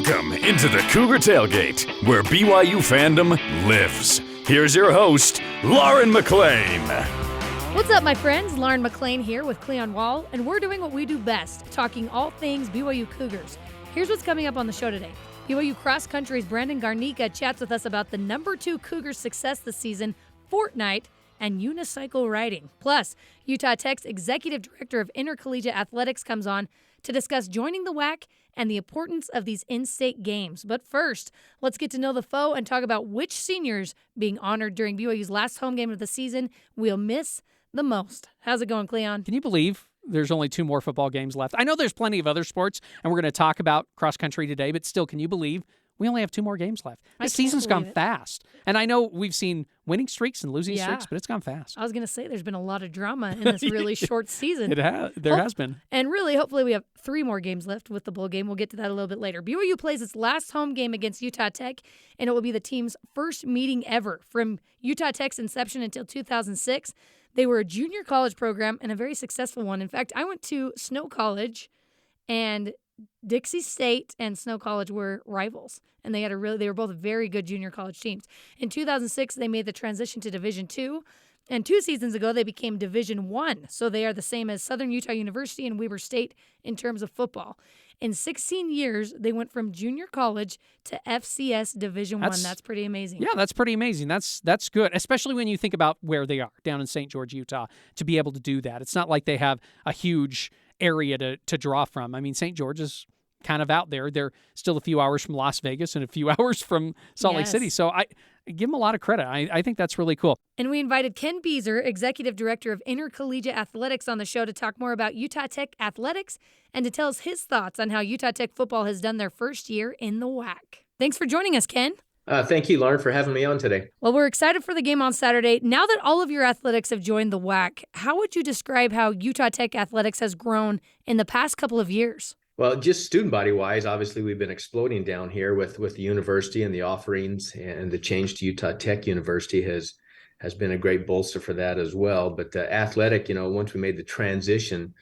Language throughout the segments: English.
Welcome into the Cougar Tailgate, where BYU fandom lives. Here's your host, Lauren McLean. What's up, my friends? Lauren McLean here with Cleon, and we're doing what we do best, talking all things BYU Cougars. Here's what's coming up on the show today. BYU Cross Country's Brandon Garnica chats with us about the number 2 Cougars success this season, Fortnite, and unicycle riding. Plus, Utah Tech's Executive Director of Intercollegiate Athletics comes on to discuss joining the WAC and the importance of these in-state games. But first, let's get to know the foe and talk about which seniors being honored during BYU's last home game of the season we'll miss the most. How's it going, Cleon? Can you believe there's only 2 more football games left? I know there's plenty of other sports, and we're going to talk about cross country today, but still, can you believe we only have 2 more games left? This season's gone fast. And I know we've seen winning streaks and losing streaks, but it's gone fast. I was going to say there's been a lot of drama in this really short season. There has been. And really, hopefully we have 3 more games left with the bowl game. We'll get to that a little bit later. BYU plays its last home game against Utah Tech, and it will be the team's first meeting ever. From Utah Tech's inception until 2006, they were a junior college program and a very successful one. In fact, I went to Snow College, and Dixie State and Snow College were rivals, and they were both very good junior college teams. In 2006, they made the transition to Division II, and 2 seasons ago, they became Division I. So they are the same as Southern Utah University and Weber State in terms of football. In 16 years, they went from junior college to FCS Division I. That's pretty amazing. Yeah, that's pretty amazing. That's good, especially when you think about where they are down in St. George, Utah, to be able to do that. It's not like they have a huge area to draw from. I mean, St. George is kind of out there. They're still a few hours from Las Vegas and a few hours from Salt Lake City. So I give them a lot of credit. I think that's really cool. And we invited Ken Beazer, Executive Director of Intercollegiate Athletics, on the show to talk more about Utah Tech athletics and to tell us his thoughts on how Utah Tech football has done their first year in the WAC. Thanks for joining us, Ken. Thank you, Lauren, for having me on today. Well, we're excited for the game on Saturday. Now that all of your athletics have joined the WAC, how would you describe how Utah Tech athletics has grown in the past couple of years? Well, just student body wise, obviously we've been exploding down here with the university and the offerings, and the change to Utah Tech University has been a great bolster for that as well. But athletic, once we made the transition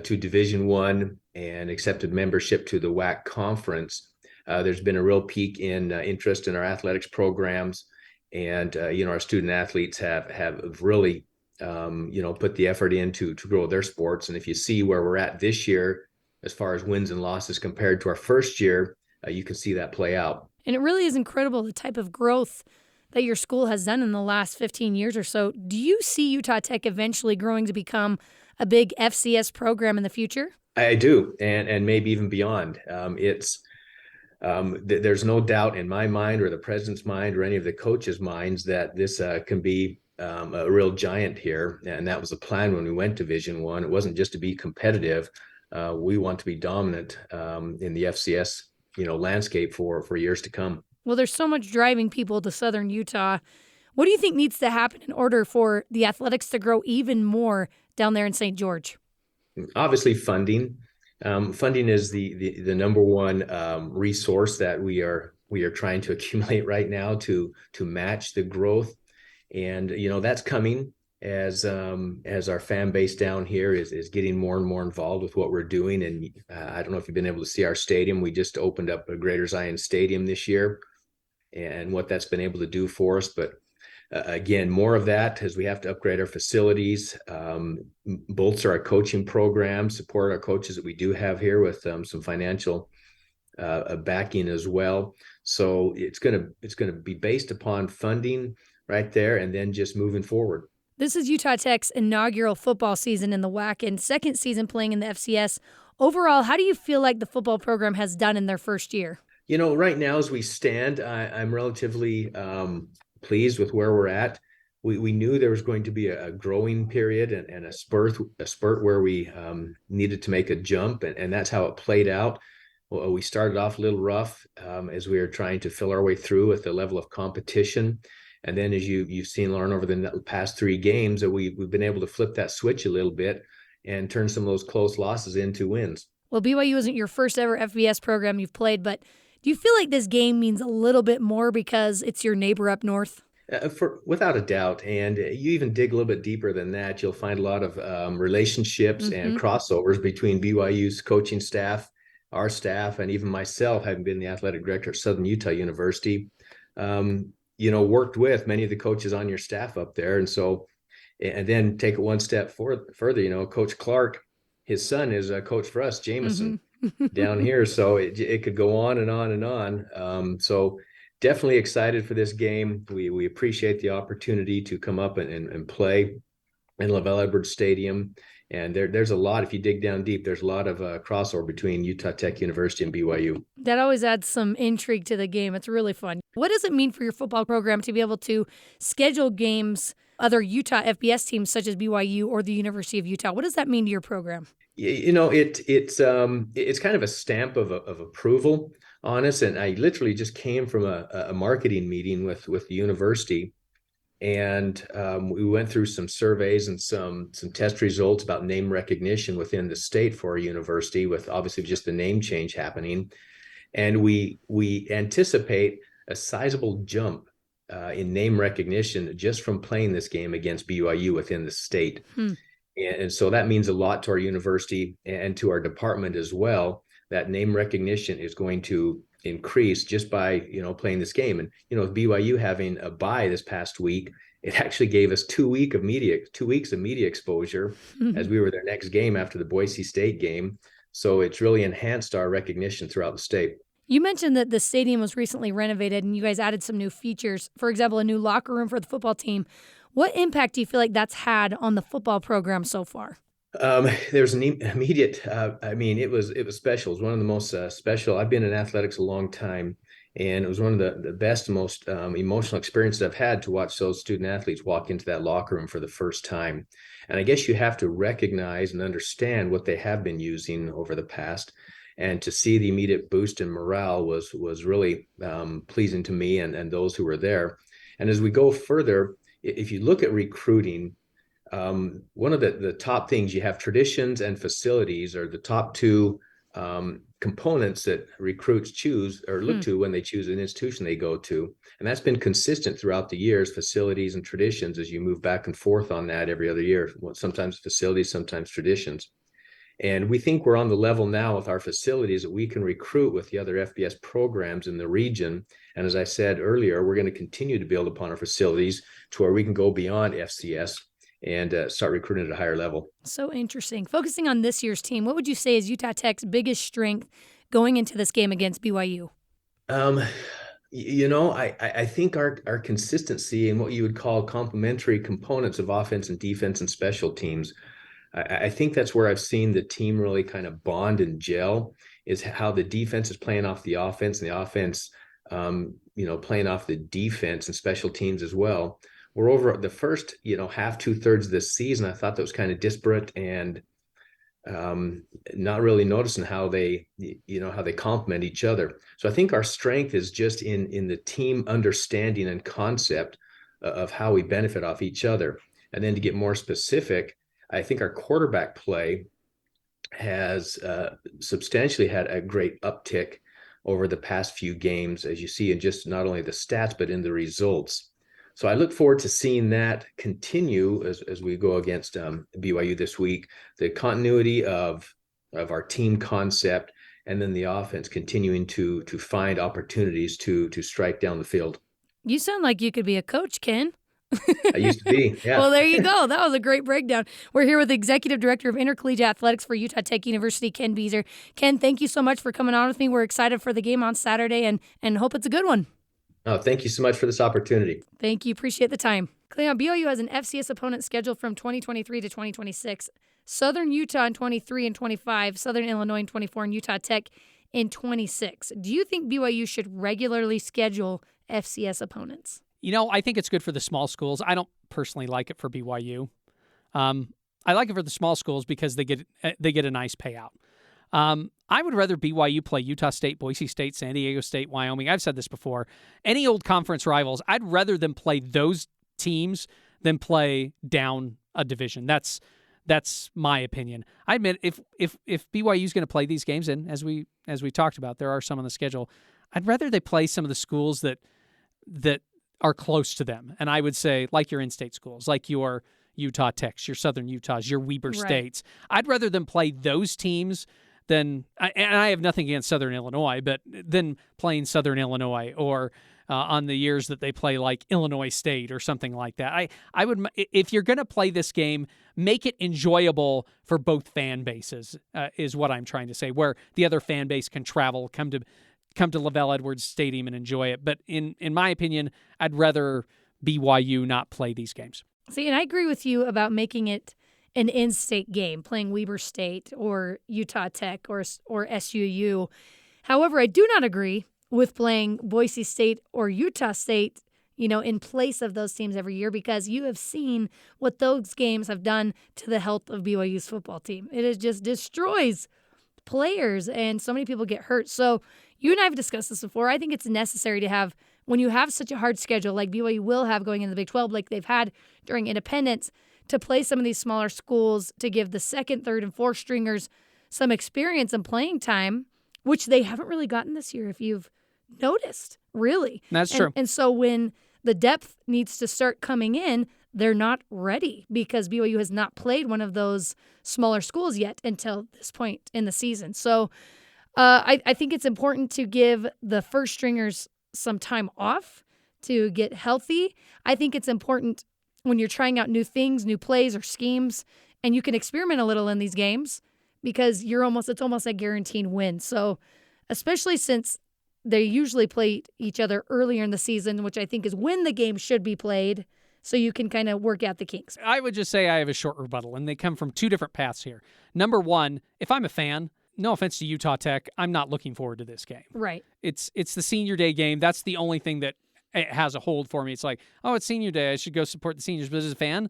to Division I and accepted membership to the WAC conference, there's been a real peak in interest in our athletics programs, and our student athletes have really put the effort in to grow their sports. And if you see where we're at this year, as far as wins and losses compared to our first year, you can see that play out. And it really is incredible the type of growth that your school has done in the last 15 years or so. Do you see Utah Tech eventually growing to become a big FCS program in the future? I do, and maybe even beyond. There's no doubt in my mind or the president's mind or any of the coaches' minds that this can be a real giant here. And that was the plan when we went to Division I. It wasn't just to be competitive. We want to be dominant in the FCS, landscape for years to come. Well, there's so much driving people to Southern Utah. What do you think needs to happen in order for the athletics to grow even more down there in St. George? Obviously, funding. Funding is the number one resource that we are trying to accumulate right now to match the growth, and that's coming as our fan base down here is getting more and more involved with what we're doing. And I don't know if you've been able to see our stadium. We just opened up a Greater Zion Stadium this year, and what that's been able to do for us. But again, more of that as we have to upgrade our facilities, bolster our coaching program, support our coaches that we do have here with some financial backing as well. So it's gonna be based upon funding right there, and then just moving forward. This is Utah Tech's inaugural football season in the WAC and second season playing in the FCS. Overall, how do you feel like the football program has done in their first year? Right now as we stand, I'm relatively pleased with where we're at. We knew there was going to be a growing period and a spurt where we needed to make a jump, and that's how it played out. Well, we started off a little rough as we were trying to fill our way through with the level of competition. And then as you've seen, Lauren, over the past 3 games, that we've been able to flip that switch a little bit and turn some of those close losses into wins. Well, BYU isn't your first ever FBS program you've played, but do you feel like this game means a little bit more because it's your neighbor up north? Without a doubt. And you even dig a little bit deeper than that, you'll find a lot of relationships and crossovers between BYU's coaching staff our staff and even myself, having been the athletic director at Southern Utah University, worked with many of the coaches on your staff up there. And then take it one step further, Coach Clark, his son is a coach for us, Jameson, down here. So it could go on and on and on. So definitely excited for this game. We appreciate the opportunity to come up and play in Lavelle Edwards Stadium. And there's a lot, if you dig down deep, there's a lot of crossover between Utah Tech University and BYU. That always adds some intrigue to the game. It's really fun. What does it mean for your football program to be able to schedule games, other Utah FBS teams such as BYU or the University of Utah? What does that mean to your program? It's kind of a stamp of approval on us. And I literally just came from a marketing meeting with the university. And we went through some surveys and some test results about name recognition within the state for a university, with obviously just the name change happening. And we anticipate a sizable jump in name recognition just from playing this game against BYU within the state. And so that means a lot to our university and to our department as well. That name recognition is going to increase just by playing this game. And with BYU having a bye this past week, it actually gave us 2 weeks of media exposure as we were their next game after the Boise State game. So it's really enhanced our recognition throughout the state. You mentioned that the stadium was recently renovated and you guys added some new features. For example, a new locker room for the football team. What impact do you feel like that's had on the football program so far? There's an immediate, it was special. It was one of the most special. I've been in athletics a long time, and it was one of the best, most emotional experiences I've had to watch those student athletes walk into that locker room for the first time. And I guess you have to recognize and understand what they have been using over the past. And to see the immediate boost in morale was really pleasing to me and those who were there. And as we go further, if you look at recruiting, one of the top things, you have traditions and facilities are the top two components that recruits choose or look to when they choose an institution they go to. And that's been consistent throughout the years, facilities and traditions, as you move back and forth on that every other year, sometimes facilities, sometimes traditions. And we think we're on the level now with our facilities that we can recruit with the other FBS programs in the region. And as I said earlier, we're going to continue to build upon our facilities to where we can go beyond FCS and start recruiting at a higher level. So interesting. Focusing on this year's team, what would you say is Utah Tech's biggest strength going into this game against BYU? I think our consistency and what you would call complementary components of offense and defense and special teams. I think that's where I've seen the team really kind of bond and gel, is how the defense is playing off the offense and the offense, playing off the defense and special teams as well. We're over the first, half, 2/3 of this season. I thought that was kind of disparate and not really noticing how they complement each other. So I think our strength is just in the team understanding and concept of how we benefit off each other. And then to get more specific, I think our quarterback play has substantially had a great uptick over the past few games, as you see in just not only the stats, but in the results. So I look forward to seeing that continue as we go against BYU this week, the continuity of our team concept, and then the offense continuing to find opportunities to strike down the field. You sound like you could be a coach, Ken. I used to be, yeah. Well, there you go. That was a great breakdown. We're here with the Executive Director of Intercollegiate Athletics for Utah Tech University, Ken Beazer. Ken, thank you so much for coming on with me. We're excited for the game on Saturday and hope it's a good one. Oh, thank you so much for this opportunity. Thank you. Appreciate the time. Cleon, BYU has an FCS opponent scheduled from 2023 to 2026. Southern Utah in 23 and 25, Southern Illinois in 24, and Utah Tech in 26. Do you think BYU should regularly schedule FCS opponents? I think it's good for the small schools. I don't personally like it for BYU. I like it for the small schools because they get a nice payout. I would rather BYU play Utah State, Boise State, San Diego State, Wyoming. I've said this before. Any old conference rivals, I'd rather them play those teams than play down a division. That's my opinion. I admit if BYU is going to play these games, and as we talked about, there are some on the schedule, I'd rather they play some of the schools that are close to them. And I would say like your in-state schools, like your Utah Techs, your Southern Utahs, your Weber States. I'd rather them play those teams and I have nothing against Southern Illinois, but then playing Southern Illinois or on the years that they play like Illinois State or something like that. I would, if you're going to play this game, make it enjoyable for both fan bases, is what I'm trying to say, where the other fan base can travel, come to Lavelle Edwards Stadium and enjoy it. But in my opinion, I'd rather BYU not play these games. See, and I agree with you about making it an in-state game, playing Weber State or Utah Tech or SUU. However, I do not agree with playing Boise State or Utah State, in place of those teams every year, because you have seen what those games have done to the health of BYU's football team. It is just destroys players, and so many people get hurt. So you and I have discussed this before. I think it's necessary to have, when you have such a hard schedule like BYU will have going into the Big 12, like they've had during independence, to play some of these smaller schools, to give the second, third, and fourth stringers some experience and playing time, which they haven't really gotten this year, if you've noticed, really. That's true. And so when the depth needs to start coming in, they're not ready because BYU has not played one of those smaller schools yet until this point in the season. So I think it's important to give the first stringers some time off to get healthy. I think it's important when you're trying out new things, new plays or schemes, and you can experiment a little in these games because it's almost a guaranteed win. So especially since they usually play each other earlier in the season, which I think is when the game should be played, so you can kind of work out the kinks. I would just say I have a short rebuttal, and they come from two different paths here. Number one, if I'm a fan, no offense to Utah Tech, I'm not looking forward to this game. Right. It's the senior day game. That's the only thing that it has a hold for me. It's like, oh, it's senior day. I should go support the seniors. But as a fan,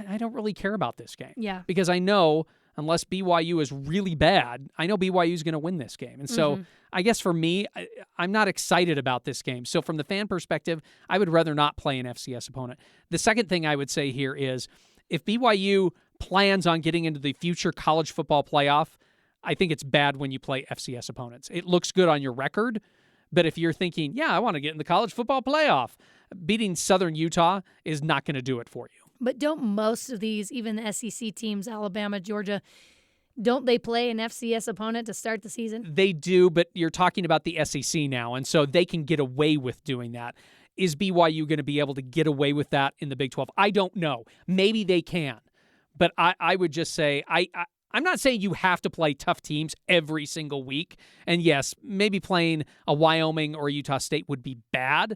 I don't really care about this game. Yeah. Because I know unless BYU is really bad, I know BYU is going to win this game. And so I guess for me, I'm not excited about this game. So from the fan perspective, I would rather not play an FCS opponent. The second thing I would say here is if BYU plans on getting into the future college football playoff, I think it's bad when you play FCS opponents. It looks good on your record, but if you're thinking, yeah, I want to get in the college football playoff, beating Southern Utah is not going to do it for you. But don't most of these, even the SEC teams, Alabama, Georgia, don't they play an FCS opponent to start the season? They do, but you're talking about the SEC now, and so they can get away with doing that. Is BYU going to be able to get away with that in the Big 12? I don't know. Maybe they can. But I would just say, I'm not saying you have to play tough teams every single week. And yes, maybe playing a Wyoming or Utah State would be bad.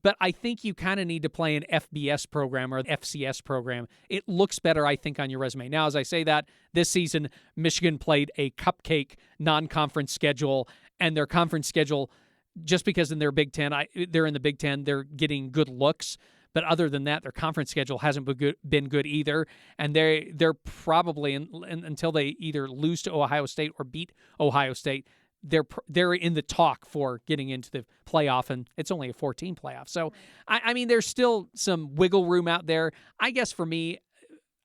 But I think you kind of need to play an FBS program or FCS program. It looks better, I think, on your resume. Now, as I say that, this season, Michigan played a cupcake non-conference schedule, and their conference schedule, just because in their Big Ten, they're in the Big Ten, they're getting good looks. But other than that, their conference schedule hasn't been good either. And they're probably, until they either lose to Ohio State or beat Ohio State, they're in the talk for getting into the playoff, and it's only a 14 playoff. So, I mean, there's still some wiggle room out there. I guess for me,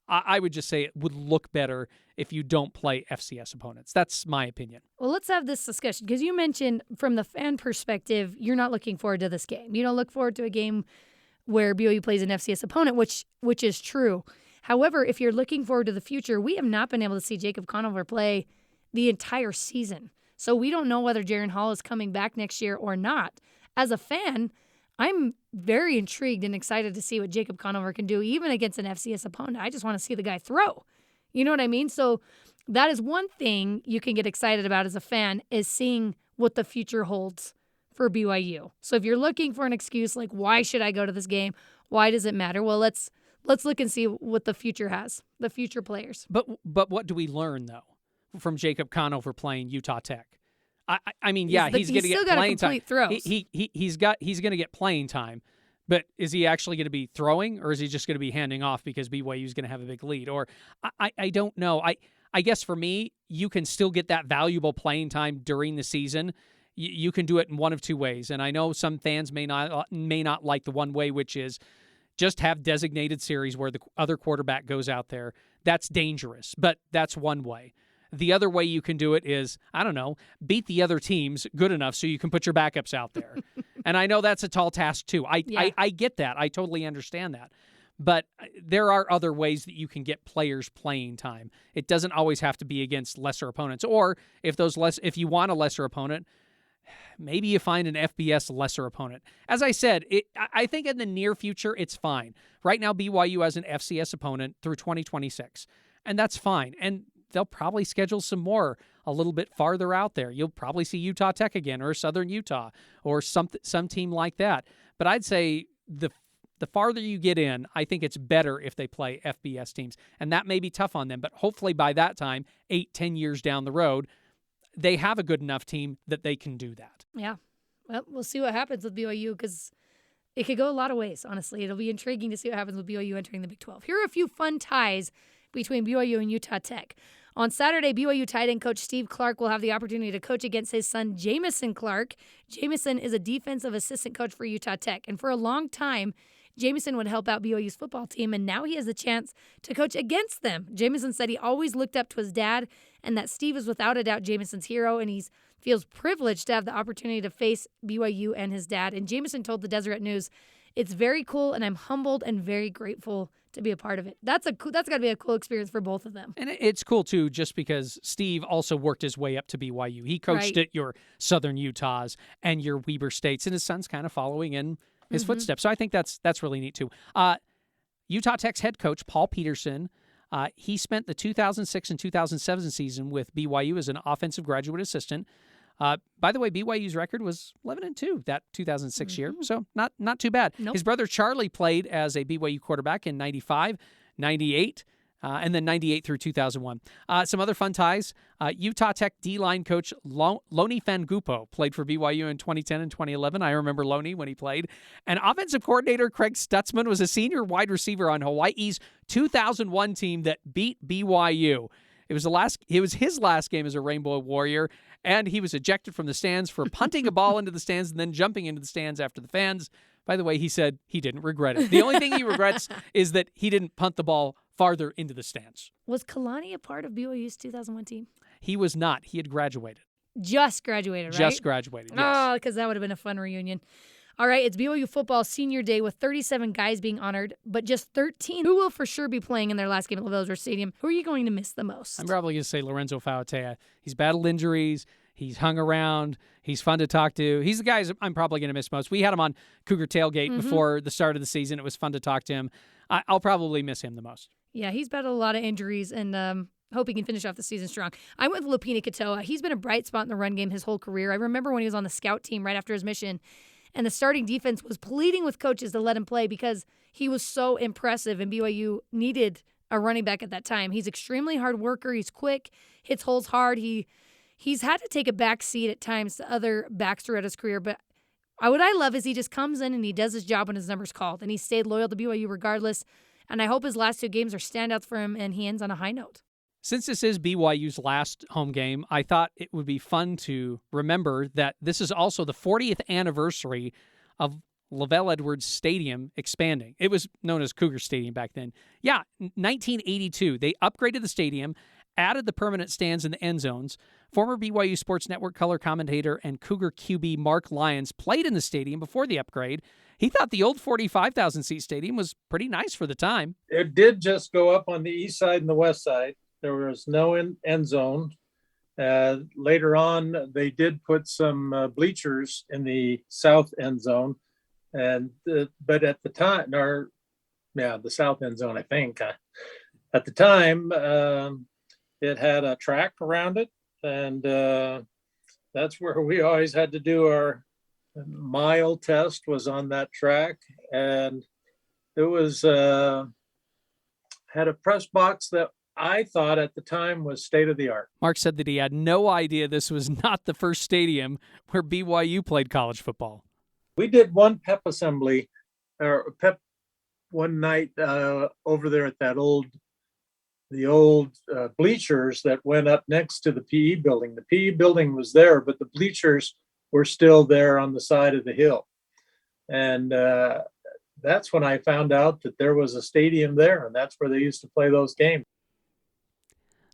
I would just say it would look better if you don't play FCS opponents. That's my opinion. Well, let's have this discussion, because you mentioned from the fan perspective, you're not looking forward to this game. You don't look forward to a game where BYU plays an FCS opponent, which is true. However, if you're looking forward to the future, we have not been able to see Jacob Conover play the entire season. So we don't know whether Jaron Hall is coming back next year or not. As a fan, I'm very intrigued and excited to see what Jacob Conover can do, even against an FCS opponent. I just want to see the guy throw. You know what I mean? So that is one thing you can get excited about as a fan, is seeing what the future holds for BYU. So if you're looking for an excuse like, why should I go to this game? Why does it matter? Well, let's look and see what the future has, the future players. But what do we learn, though, from Jacob Conover playing Utah Tech? I mean, yeah, he's going to get playing time. He's going to get playing time, but is he actually going to be throwing, or is he just going to be handing off because BYU is going to have a big lead? Or I don't know. I guess for me, you can still get that valuable playing time during the season. You can do it in one of two ways, and I know some fans may not like the one way, which is just have designated series where the other quarterback goes out there. That's dangerous, but that's one way. The other way you can do it is, I don't know, beat the other teams good enough so you can put your backups out there. And I know that's a tall task too. I get that. I totally understand that. But there are other ways that you can get players playing time. It doesn't always have to be against lesser opponents. Or if you want a lesser opponent, maybe you find an FBS lesser opponent. As I said, I think in the near future, it's fine. Right now, BYU has an FCS opponent through 2026, and that's fine. And they'll probably schedule some more a little bit farther out there. You'll probably see Utah Tech again, or Southern Utah, or some team like that. But I'd say the farther you get in, I think it's better if they play FBS teams. And that may be tough on them, but hopefully by that time, 8-10 years down the road, they have a good enough team that they can do that. Yeah. Well, we'll see what happens with BYU because it could go a lot of ways, honestly. It'll be intriguing to see what happens with BYU entering the Big 12. Here are a few fun ties between BYU and Utah Tech. On Saturday, BYU tight end coach Steve Clark will have the opportunity to coach against his son, Jamison Clark. Jamison is a defensive assistant coach for Utah Tech, and for a long time, Jamison would help out BYU's football team, and now he has a chance to coach against them. Jamison said he always looked up to his dad and that Steve is without a doubt Jamison's hero, and he feels privileged to have the opportunity to face BYU and his dad. And Jamison told the Deseret News, "It's very cool, and I'm humbled and very grateful to be a part of it." That's got to be a cool experience for both of them. And it's cool, too, just because Steve also worked his way up to BYU. He coached at your Southern Utahs and your Weber States, and his son's kind of following in his footsteps. So I think that's really neat, too. Utah Tech's head coach, Paul Peterson, he spent the 2006 and 2007 season with BYU as an offensive graduate assistant. By the way, BYU's record was 11-2 that 2006 year, so not too bad. Nope. His brother Charlie played as a BYU quarterback in 95, 98, and then 98 through 2001. Some other fun ties. Utah Tech D-line coach Lonnie Fangupo played for BYU in 2010 and 2011. I remember Lonnie when he played. And offensive coordinator Craig Stutzman was a senior wide receiver on Hawaii's 2001 team that beat BYU. It was his last game as a Rainbow Warrior, and he was ejected from the stands for punting a ball into the stands and then jumping into the stands after the fans. By the way, he said he didn't regret it. The only thing he regrets is that he didn't punt the ball farther into the stands. Was Kalani a part of BYU's 2001 team? He was not. He had graduated. Just graduated, right? Just graduated, yes. Oh, because that would have been a fun reunion. All right, it's BYU football senior day with 37 guys being honored, but just 13 who will for sure be playing in their last game at LaVell Stadium. Who are you going to miss the most? I'm probably going to say Lorenzo Fauatea. He's battled injuries. He's hung around. He's fun to talk to. He's the guy I'm probably going to miss most. We had him on Cougar Tailgate before the start of the season. It was fun to talk to him. I'll probably miss him the most. Yeah, he's battled a lot of injuries and hope he can finish off the season strong. I went with Lupini Katoa. He's been a bright spot in the run game his whole career. I remember when he was on the scout team right after his mission, and the starting defense was pleading with coaches to let him play because he was so impressive, and BYU needed a running back at that time. He's extremely hard worker. He's quick, hits holes hard. He's had to take a back seat at times to other backs throughout his career, but what I love is he just comes in and he does his job when his number's called, and he stayed loyal to BYU regardless, and I hope his last two games are standouts for him and he ends on a high note. Since this is BYU's last home game, I thought it would be fun to remember that this is also the 40th anniversary of LaVell Edwards Stadium expanding. It was known as Cougar Stadium back then. Yeah, 1982. They upgraded the stadium, added the permanent stands in the end zones. Former BYU Sports Network color commentator and Cougar QB Marc Lyons played in the stadium before the upgrade. He thought the old 45,000-seat stadium was pretty nice for the time. It did just go up on the east side and the west side. There was no end zone. Later on, they did put some bleachers in the south end zone, but at the time, the south end zone, I think. At the time, it had a track around it, and that's where we always had to do our mile test. Was on that track, and it was had a press box that I thought at the time was state of the art. Mark said that he had no idea this was not the first stadium where BYU played college football. We did one pep assembly or pep one night over there at the old bleachers that went up next to the PE building. The PE building was there, but the bleachers were still there on the side of the hill. And that's when I found out that there was a stadium there, and that's where they used to play those games.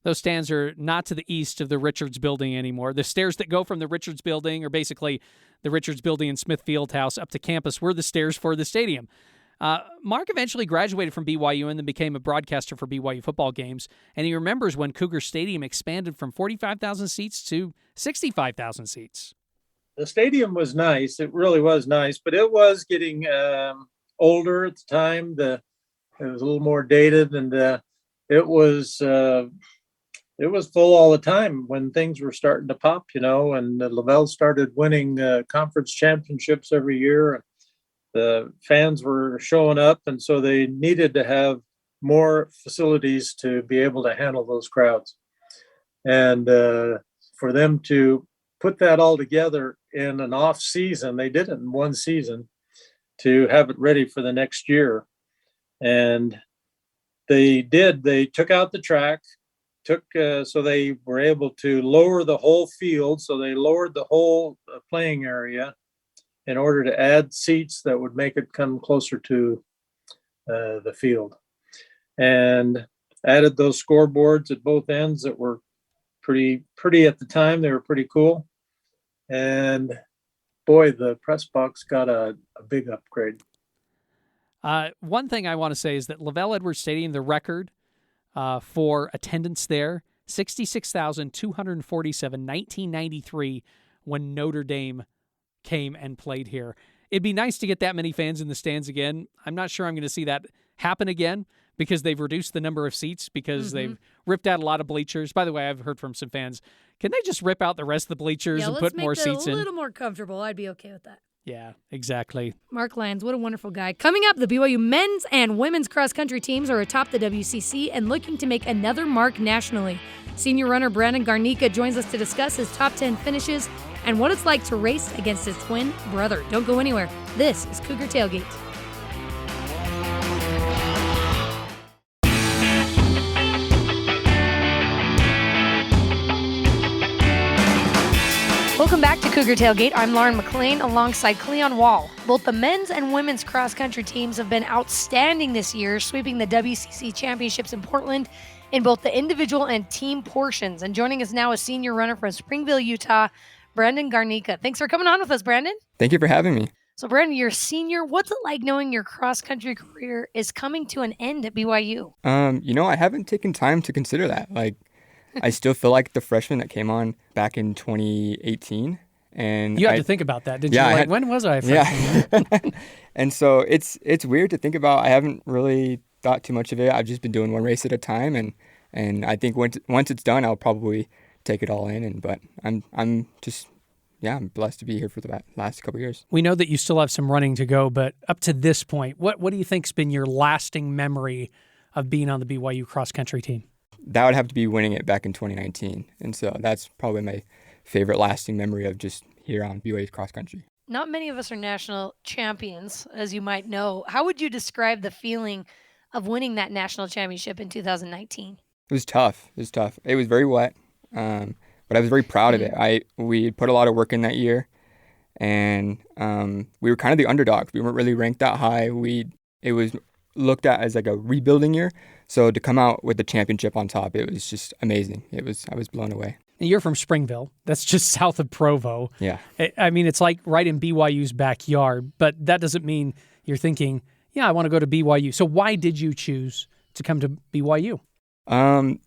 Those stands are not to the east of the Richards Building anymore. The stairs that go from the Richards Building, or basically the Richards Building in Smith Fieldhouse up to campus, were the stairs for the stadium. Marc eventually graduated from BYU and then became a broadcaster for BYU football games, and he remembers when Cougar Stadium expanded from 45,000 seats to 65,000 seats. The stadium was nice. It really was nice, but it was getting older at the time. It was a little more dated, and it was full all the time when things were starting to pop, and Lavelle started winning conference championships every year. The fans were showing up, and so they needed to have more facilities to be able to handle those crowds. And for them to put that all together in an off season, they did it in one season to have it ready for the next year. And they took out the track, so they were able to lower the whole field. So they lowered the whole playing area in order to add seats that would make it come closer to the field, and added those scoreboards at both ends that were pretty at the time. They were pretty cool. And boy, the press box got a big upgrade. One thing I want to say is that Lavelle Edwards Stadium, the record for attendance there, 66,247, 1993, when Notre Dame came and played here. It'd be nice to get that many fans in the stands again. I'm not sure I'm going to see that happen again because they've reduced the number of seats because they've ripped out a lot of bleachers. By the way, I've heard from some fans, can they just rip out the rest of the bleachers and put more seats in? Let's make it a little more comfortable. I'd be okay with that. Yeah, exactly. Marc Lyons, what a wonderful guy. Coming up, the BYU men's and women's cross-country teams are atop the WCC and looking to make another mark nationally. Senior runner Brandon Garnica joins us to discuss his top 10 finishes and what it's like to race against his twin brother. Don't go anywhere. This is Cougar Tailgate. Welcome back to Cougar Tailgate. I'm Lauren McLean alongside Cleon Wall. Both the men's and women's cross-country teams have been outstanding this year, sweeping the WCC championships in Portland in both the individual and team portions. And joining us now is senior runner from Springville, Utah, Brandon Garnica. Thanks for coming on with us, Brandon. Thank you for having me. So, Brandon, you're a senior. What's it like knowing your cross-country career is coming to an end at BYU? I haven't taken time to consider that. I still feel like the freshman that came on back in 2018. And you had to think about that, didn't you? When was I a freshman? Yeah. And so it's weird to think about. I haven't really thought too much of it. I've just been doing one race at a time, and I think once it's done, I'll probably take it all in. But I'm blessed to be here for the last couple of years. We know that you still have some running to go, but up to this point, what do you think's been your lasting memory of being on the BYU cross-country team? That would have to be winning it back in 2019. And so that's probably my favorite lasting memory of just here on BYU's cross-country. Not many of us are national champions, as you might know. How would you describe the feeling of winning that national championship in 2019? It was tough. It was very wet, but I was very proud of it. We put a lot of work in that year, and we were kind of the underdogs. We weren't really ranked that high. It was looked at as like a rebuilding year. So to come out with the championship on top, it was just amazing. I was blown away. And you're from Springville. That's just south of Provo. Yeah. I mean, it's like right in BYU's backyard, but that doesn't mean you're thinking, yeah, I want to go to BYU. So why did you choose to come to BYU?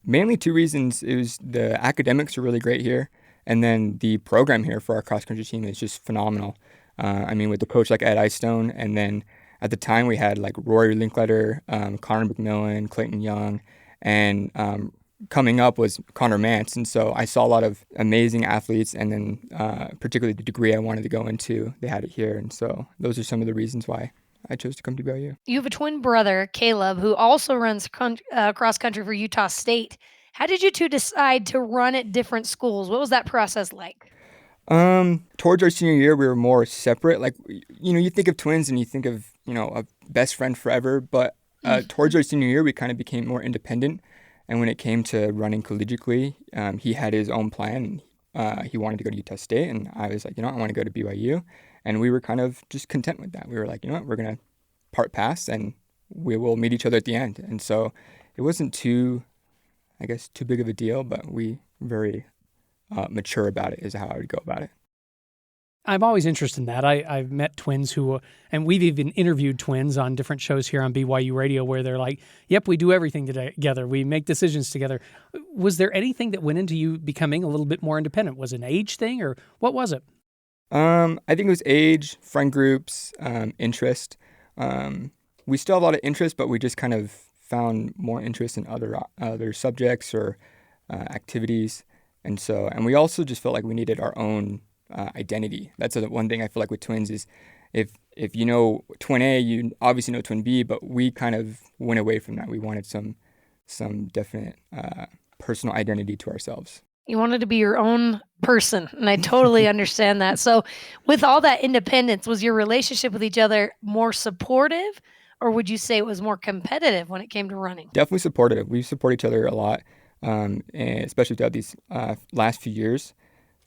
Mainly two reasons. It was the academics are really great here, and then the program here for our cross-country team is just phenomenal. With a coach like Ed Eyestone, and then at the time we had like Rory Linkletter, Connor McMillan, Clayton Young, and coming up was Connor Mance. And so I saw a lot of amazing athletes, and then particularly the degree I wanted to go into, they had it here. And so those are some of the reasons why I chose to come to BYU. You have a twin brother, Caleb, who also runs cross-country for Utah State. How did you two decide to run at different schools? What was that process like? Towards our senior year, we were more separate. Like, you think of twins and you think of, a best friend forever. But towards our senior year, we kind of became more independent. And when it came to running collegiately, he had his own plan. He wanted to go to Utah State, and I was like, I want to go to BYU. And we were kind of just content with that. We were like, we're going to part paths, and we will meet each other at the end. And so it wasn't too big of a deal, but we very mature about it is how I would go about it. I'm always interested in that. I've met twins who, and we've even interviewed twins on different shows here on BYU Radio where they're like, yep, we do everything together. We make decisions together. Was there anything that went into you becoming a little bit more independent? Was it an age thing or what was it? I think it was age, friend groups, interest. We still have a lot of interest, but we just kind of found more interest in other subjects or activities. And we also just felt like we needed our own identity. That's the one thing I feel like with twins is if you know twin A, you obviously know twin B, but we kind of went away from that. We wanted some definite personal identity to ourselves. You wanted to be your own person, and I totally understand that. So with all that independence, was your relationship with each other more supportive, or would you say it was more competitive when it came to running? Definitely supportive. We support each other a lot, and especially throughout these last few years.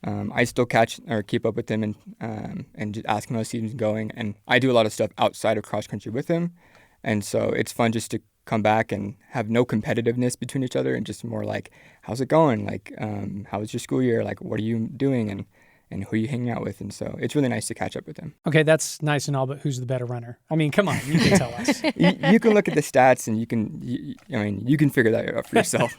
I still keep up with him and just ask him how the season's going. And I do a lot of stuff outside of cross country with him. And so it's fun just to come back and have no competitiveness between each other and just more like, how's it going? Like, how was your school year? Like, what are you doing? And who are you hanging out with? And so it's really nice to catch up with him. Okay, that's nice and all, but who's the better runner? I mean, come on, you can tell us. You can look at the stats and you can figure that out for yourself.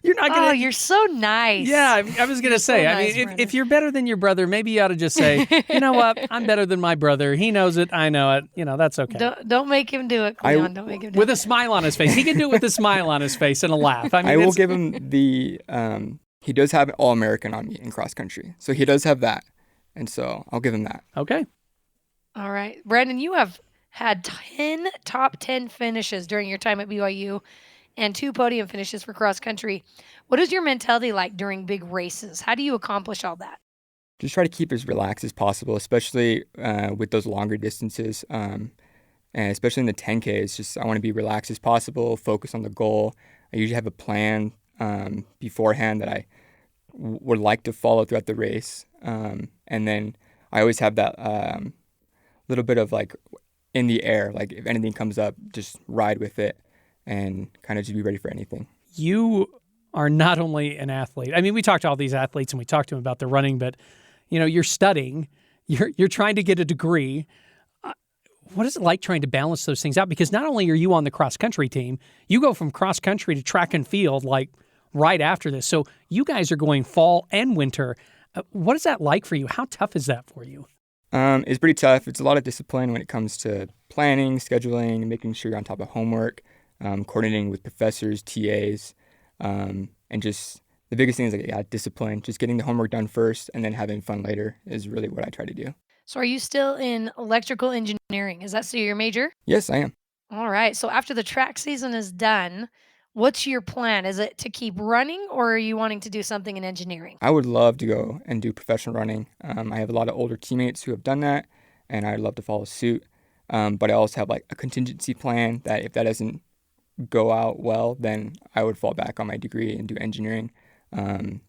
You're not gonna. Oh, you're so nice. Yeah, I was gonna say. so I nice, mean, Brandon. if you're better than your brother, maybe you ought to just say, you know what? I'm better than my brother. He knows it. I know it. That's okay. Don't make him do it, Cleon. Don't make him do With it. a smile on his face, he can do it with a smile on his face and a laugh. I mean, I will give him the. He does have an All-American on me in cross country, so he does have that, and so I'll give him that. Okay. All right. Brandon, you have had 10 top 10 finishes during your time at BYU and 2 podium finishes for cross country. What is your mentality like during big races? How do you accomplish all that? Just try to keep as relaxed as possible, especially with those longer distances, and especially in the 10K. It's just I want to be relaxed as possible, focus on the goal. I usually have a plan beforehand that I would like to follow throughout the race, and then I always have that little bit of like in the air, like if anything comes up, just ride with it and kind of just be ready for anything. You are not only an athlete. I mean, we talked to all these athletes and we talked to them about their running, but you're studying, you're trying to get a degree. What is it like trying to balance those things out? Because not only are you on the cross country team, you go from cross country to track and field like right after this. So you guys are going fall and winter. What is that like for you? How tough is that for you? It's pretty tough. It's a lot of discipline when it comes to planning, scheduling, making sure you're on top of homework, coordinating with professors, TAs, and just the biggest thing is discipline. Just getting the homework done first and then having fun later is really what I try to do. So are you still in electrical engineering? Is that still your major? Yes, I am. All right. So after the track season is done, what's your plan? Is it to keep running or are you wanting to do something in engineering? I would love to go and do professional running. I have a lot of older teammates who have done that, and I'd love to follow suit. But I also have like a contingency plan that if that doesn't go out well, then I would fall back on my degree and do engineering. And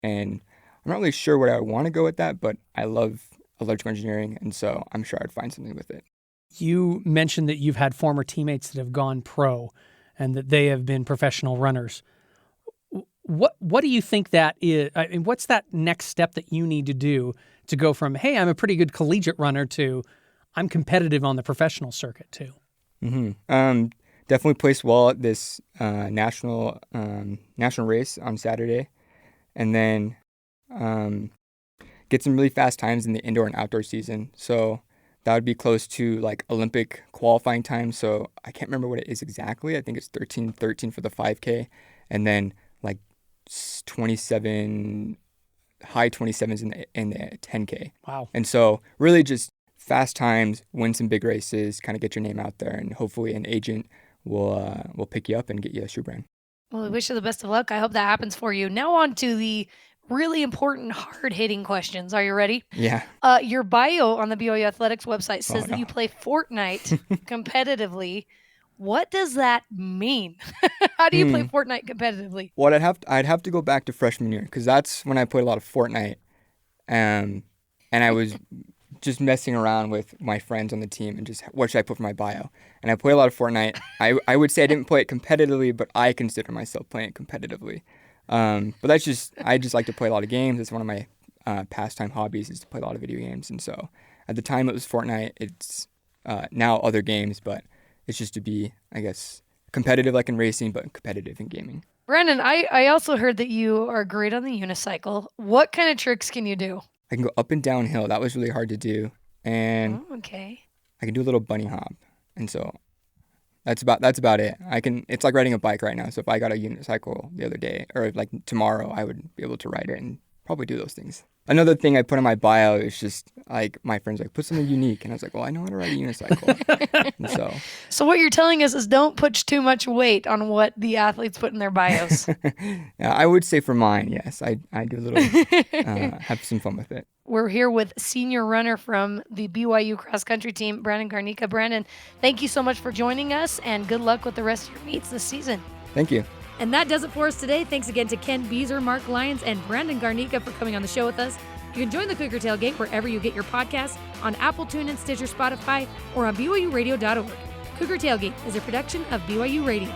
I'm not really sure where I want to go with that, but I love electrical engineering, and so I'm sure I'd find something with it. You mentioned that you've had former teammates that have gone pro and that they have been professional runners. What do you think that is? I mean, what's that next step that you need to do to go from, hey, I'm a pretty good collegiate runner to I'm competitive on the professional circuit too? Mm-hmm. Definitely placed well at this national race on Saturday, and then get some really fast times in the indoor and outdoor season. So that would be close to like Olympic qualifying time. So I can't remember what it is exactly. I think it's 13:13 for the 5K, and then like 27, high 27s in the 10K. Wow. And so really just fast times, win some big races, kind of get your name out there, and hopefully an agent will pick you up and get you a shoe brand. Well, we wish you the best of luck. I hope that happens for you. Now on to the really important, hard-hitting questions. Are you ready? Yeah. Your bio on the BYU Athletics website says that you play Fortnite competitively. What does that mean? How do you play Fortnite competitively? Well, I'd have to go back to freshman year because that's when I played a lot of Fortnite, and I was just messing around with my friends on the team and just what should I put for my bio. And I play a lot of Fortnite. I would say I didn't play it competitively, but I consider myself playing it competitively. But I just like to play a lot of games. It's one of my pastime hobbies is to play a lot of video games. And so at the time it was Fortnite. It's now other games, but it's just to be, I guess, competitive like in racing, but competitive in gaming. Brandon, I also heard that you are great on the unicycle. What kind of tricks can you do? I can go up and down hill. That was really hard to do. And okay. I can do a little bunny hop. And so that's about it. It's like riding a bike right now. So if I got a unicycle the other day or like tomorrow, I would be able to ride it and probably do those things. Another thing I put in my bio is just like my friends like put something unique, and I was like, well, I know how to ride a unicycle. And so what you're telling us is don't put too much weight on what the athletes put in their bios. Yeah, I would say for mine, yes, I do a little have some fun with it. We're here with senior runner from the BYU cross country team, Brandon Garnica. Brandon, thank you so much for joining us, and good luck with the rest of your meets this season. Thank you. And that does it for us today. Thanks again to Ken Beazer, Marc Lyons, and Brandon Garnica for coming on the show with us. You can join the Cougar Tailgate wherever you get your podcasts, on Apple, TuneIn, Stitcher, Spotify, or on BYURadio.org. Cougar Tailgate is a production of BYU Radio.